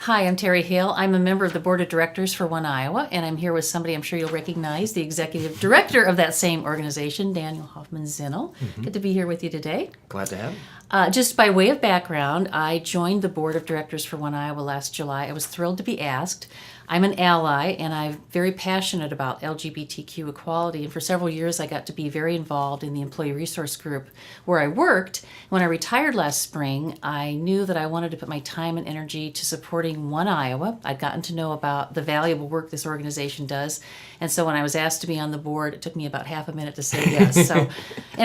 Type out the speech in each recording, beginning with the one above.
Hi, I'm Terri Hale. I'm a member of the Board of Directors for One Iowa, and I'm here with somebody I'm sure you'll recognize, the Executive Director of that same organization, Daniel Hoffman-Zinnel. Good to be here with you today. Glad to have you. Just by way of background, I joined the Board of Directors for One Iowa last July. I was thrilled to be asked. I'm an ally, and I'm very passionate about LGBTQ equality. And for several years, I got to be very involved in the employee resource group where I worked. When I retired last spring, I knew that I wanted to put my time and energy to supporting One Iowa. I'd gotten to know about the valuable work this organization does. And so when I was asked to be on the board, it took me about half a minute to say yes. And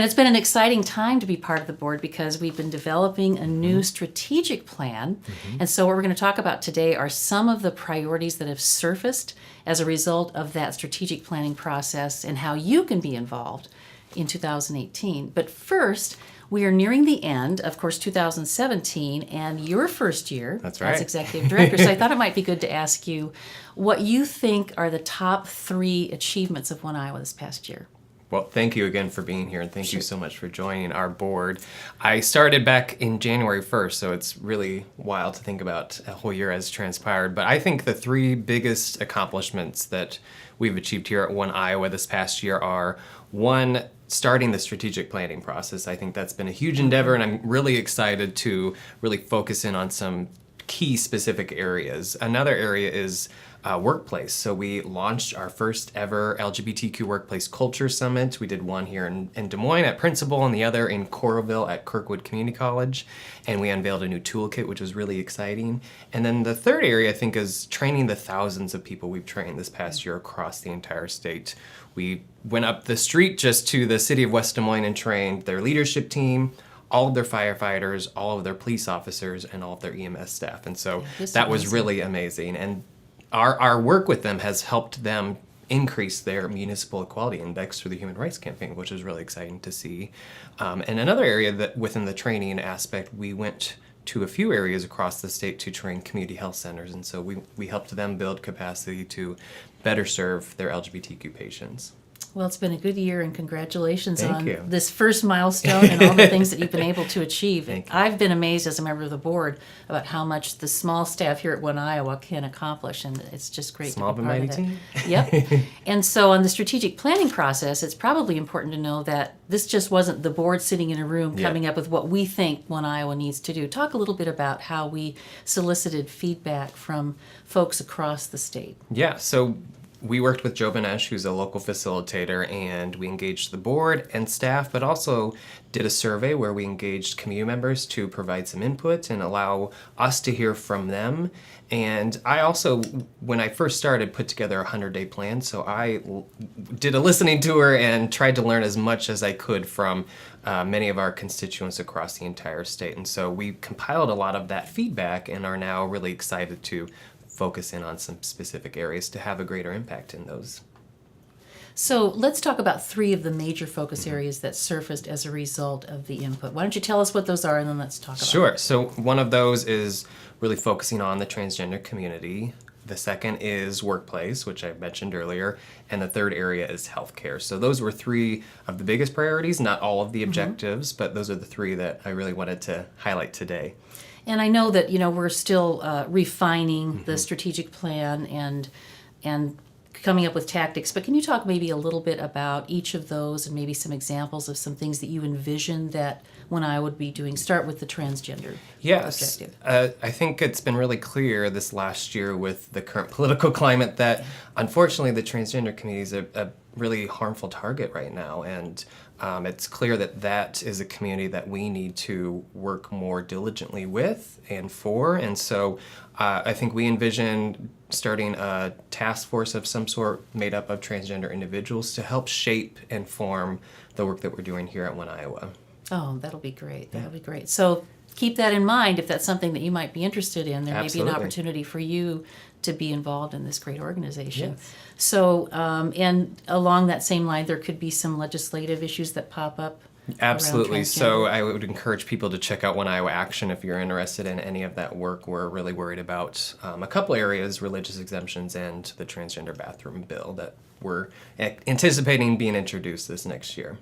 it's been an exciting time to be part of the board because we've been developing a new strategic plan. And so what we're going to talk about today are some of the priorities that have surfaced as a result of that strategic planning process and how you can be involved in 2018. But first, we are nearing the end, of course, 2017, and your first year That's right. as executive director. So I thought it might be good to ask you what you think are the top 3 achievements of One Iowa this past year. Well, thank you again for being here, and thank you so much for joining our board. I started back in January 1st, so it's really wild to think about a whole year has transpired. But I think the 3 biggest accomplishments that we've achieved here at One Iowa this past year are, 1, starting the strategic planning process. I think that's been a huge endeavor, and I'm really excited to really focus in on some key specific areas. Another area is workplace. So we launched our first ever LGBTQ Workplace Culture Summit. We did one here in Des Moines at Principal and the other in Coralville at Kirkwood Community College. And we unveiled a new toolkit, which was really exciting. And then the third area, I think, is training the thousands of people we've trained this past year across the entire state. We went up the street just to the city of West Des Moines and trained their leadership team, all of their firefighters, all of their police officers, and all of their EMS staff. And so that was really amazing. And our work with them has helped them increase their municipal equality index through the Human Rights Campaign, which is really exciting to see. And another area that within the training aspect, we went to a few areas across the state to train community health centers. And so we helped them build capacity to better serve their LGBTQ patients. Well, it's been a good year, and congratulations Thank on you. this first milestone and all the things that you've been able to achieve. Thank you. I've been amazed as a member of the board about how much the small staff here at One Iowa can accomplish, and it's just great Small to be but part mighty of team. it. Yep. And so on the strategic planning process, it's probably important to know that this just wasn't the board sitting in a room coming up with what we think One Iowa needs to do. Talk a little bit about how we solicited feedback from folks across the state. Yeah, so we worked with Joe Benesh, who's a local facilitator, and we engaged the board and staff, but also did a survey where we engaged community members to provide some input and allow us to hear from them. And I also, when I first started, put together a 100-day plan. So I did a listening tour and tried to learn as much as I could from many of our constituents across the entire state. And so we compiled a lot of that feedback and are now really excited to focus in on some specific areas to have a greater impact in those. So let's talk about 3 of the major focus areas that surfaced as a result of the input. Why don't you tell us what those are, and then let's talk about Sure. it. So one of those is really focusing on the transgender community. The second is workplace, which I mentioned earlier. And the third area is healthcare. So those were 3 of the biggest priorities, not all of the objectives, but those are the 3 that I really wanted to highlight today. And I know that we're still refining the strategic plan and coming up with tactics. But can you talk maybe a little bit about each of those and maybe some examples of some things that you envision that One Iowa would be doing? Start with the transgender objective. I think it's been really clear this last year with the current political climate that unfortunately the transgender community is a really harmful target right now. And it's clear that is a community that we need to work more diligently with and for. And so I think we envision starting a task force of some sort made up of transgender individuals to help shape and form the work that we're doing here at One Iowa. Oh, that'll be great. That'll be great. So keep that in mind if that's something that you might be interested in. There may be an opportunity for you to be involved in this great organization. Yes. So, and along that same line, there could be some legislative issues that pop up. Absolutely. So I would encourage people to check out One Iowa Action if you're interested in any of that work. We're really worried about a couple areas, religious exemptions and the transgender bathroom bill that we're anticipating being introduced this next year.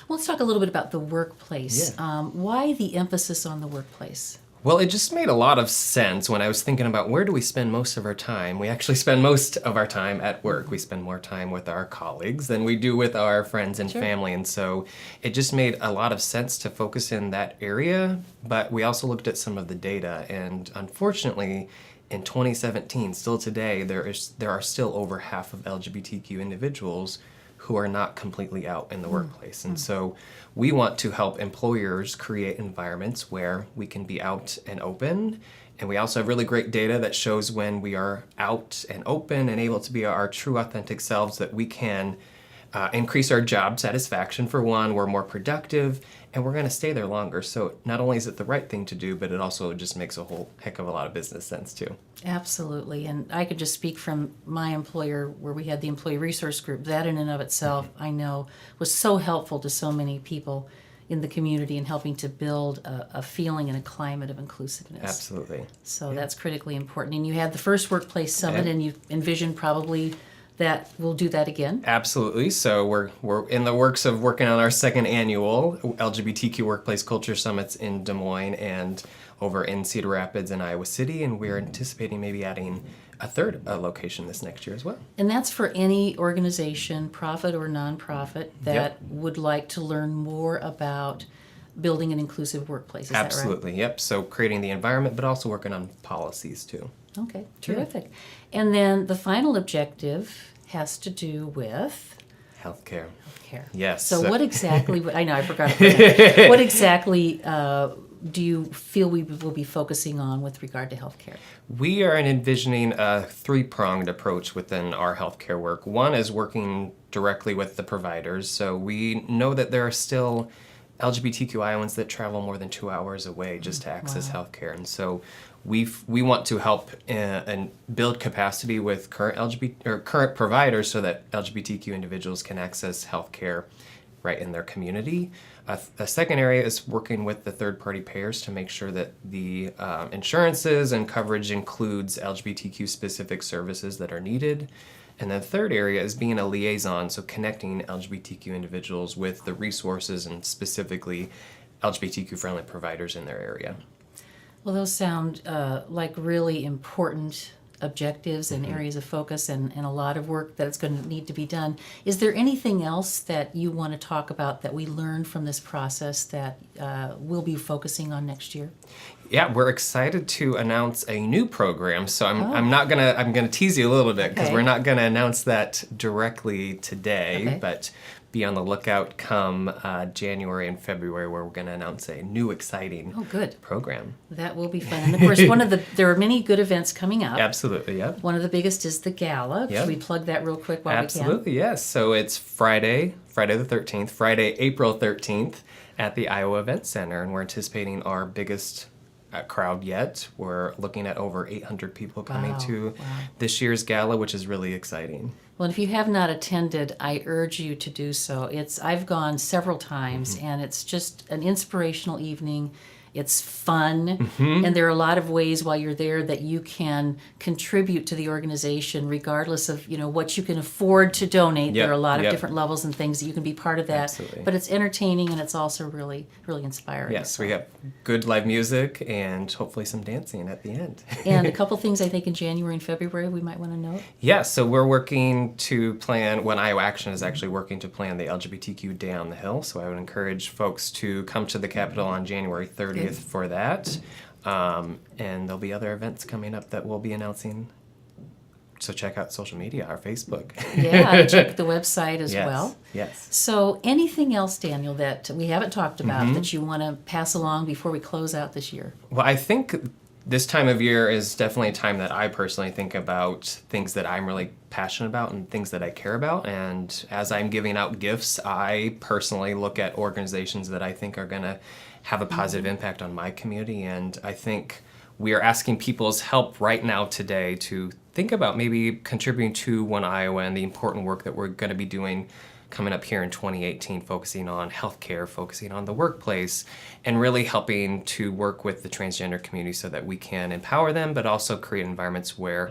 Well, let's talk a little bit about the workplace. Yeah. Why the emphasis on the workplace? Well, it just made a lot of sense when I was thinking about where do we spend most of our time. We actually spend most of our time at work. We spend more time with our colleagues than we do with our friends and Sure. family. And so it just made a lot of sense to focus in that area. But we also looked at some of the data. And unfortunately, in 2017, still today, there are still over half of LGBTQ individuals who are not completely out in the workplace. And so we want to help employers create environments where we can be out and open. And we also have really great data that shows when we are out and open and able to be our true authentic selves that we can increase our job satisfaction for one, we're more productive, and we're going to stay there longer. So not only is it the right thing to do, but it also just makes a whole heck of a lot of business sense too. Absolutely. And I could just speak from my employer where we had the employee resource group. That in and of itself, I know, was so helpful to so many people in the community in helping to build a feeling and a climate of inclusiveness. Absolutely. So that's critically important. And you had the first workplace summit, and you envision probably that we'll do that again. Absolutely. So we're in the works of working on our second annual LGBTQ Workplace Culture Summits in Des Moines and over in Cedar Rapids and Iowa City, and we're anticipating maybe adding a third location this next year as well. And that's for any organization, profit or nonprofit, that Yep. would like to learn more about building an inclusive workplace. Is Absolutely. Yep. So creating the environment, but also working on policies too. that right? Okay, terrific. And then the final objective has to do with Healthcare. care. Yes. So what exactly, I know I forgot to put that. What exactly do you feel we will be focusing on with regard to healthcare? We are envisioning a three-pronged approach within our healthcare work. One is working directly with the providers. So we know that there are still LGBTQ Iowans that travel more than 2 hours away just to access healthcare. And so we want to help and build capacity with current providers so that LGBTQ individuals can access healthcare right in their community. A second area is working with the third-party payers to make sure that the insurances and coverage includes LGBTQ-specific services that are needed. And the third area is being a liaison, so connecting LGBTQ individuals with the resources and specifically LGBTQ-friendly providers in their area. Well, those sound like really important objectives and areas of focus and a lot of work that's going to need to be done. Is there anything else that you want to talk about that we learned from this process that we'll be focusing on next year? Yeah, we're excited to announce a new program. So I'm gonna tease you a little bit because Okay. we're not gonna announce that directly today, Okay. but be on the lookout come January and February where we're gonna announce a new exciting Oh, good. program. That will be fun. And of course, there are many good events coming up. Absolutely, yep. One of the biggest is the gala. Yep. Should we plug that real quick while we can? Absolutely, yes. So it's Friday the 13th, Friday, April 13th at the Iowa Event Center, and we're anticipating our biggest crowd yet. We're looking at over 800 people coming Wow, to wow. this year's gala, which is really exciting. Well, if you have not attended, I urge you to do so. I've gone several times, and it's just an inspirational evening. It's fun, and there are a lot of ways while you're there that you can contribute to the organization, regardless of what you can afford to donate. Yep, There are a lot of yep. different levels and things that you can be part of that. Absolutely. But it's entertaining, and it's also really, really inspiring. Yes, we have good live music and hopefully some dancing at the end. And a couple things I think in January and February we might want to note. Yeah, so we're working to plan, Iowa Action is actually working to plan the LGBTQ Day on the Hill. So I would encourage folks to come to the Capitol on January 30th for that. And there'll be other events coming up that we'll be announcing. So check out social media, our Facebook. Yeah, and check the website as Yes, well. yes. So anything else, Daniel, that we haven't talked about that you want to pass along before we close out this year? Well, I think this time of year is definitely a time that I personally think about things that I'm really passionate about and things that I care about. And as I'm giving out gifts, I personally look at organizations that I think are going to have a positive impact on my community. And I think we are asking people's help right now today to think about maybe contributing to One Iowa and the important work that we're going to be doing coming up here in 2018, focusing on healthcare, focusing on the workplace, and really helping to work with the transgender community so that we can empower them, but also create environments where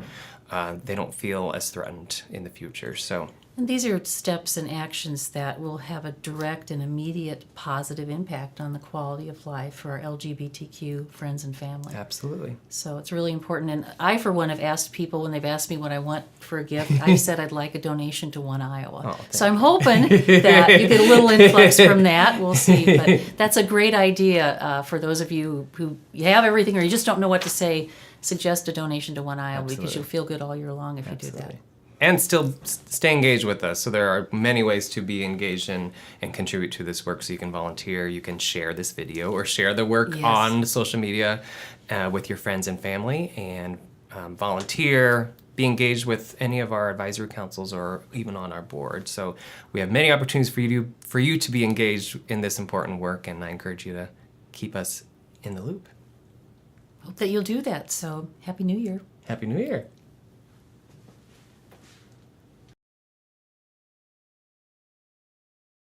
they don't feel as threatened in the future. So And these are steps and actions that will have a direct and immediate positive impact on the quality of life for our LGBTQ friends and family. absolutely. So it's really important. And I, for one, have asked people when they've asked me what I want for a gift, I said I'd like a donation to One Iowa. Oh, so I'm hoping that you get a little influx from that. We'll see. But that's a great idea for those of you who you have everything or you just don't know what to say. Suggest a donation to One Iowa because Absolutely. you'll feel good all year long if you do that. Absolutely. And still stay engaged with us. So there are many ways to be engaged and contribute to this work. So you can volunteer, you can share this video or share the work Yes. on social media with your friends and family, and volunteer, be engaged with any of our advisory councils or even on our board. So we have many opportunities for you to be engaged in this important work, and I encourage you to keep us in the loop. Hope that you'll do that. So Happy New Year. Happy New Year.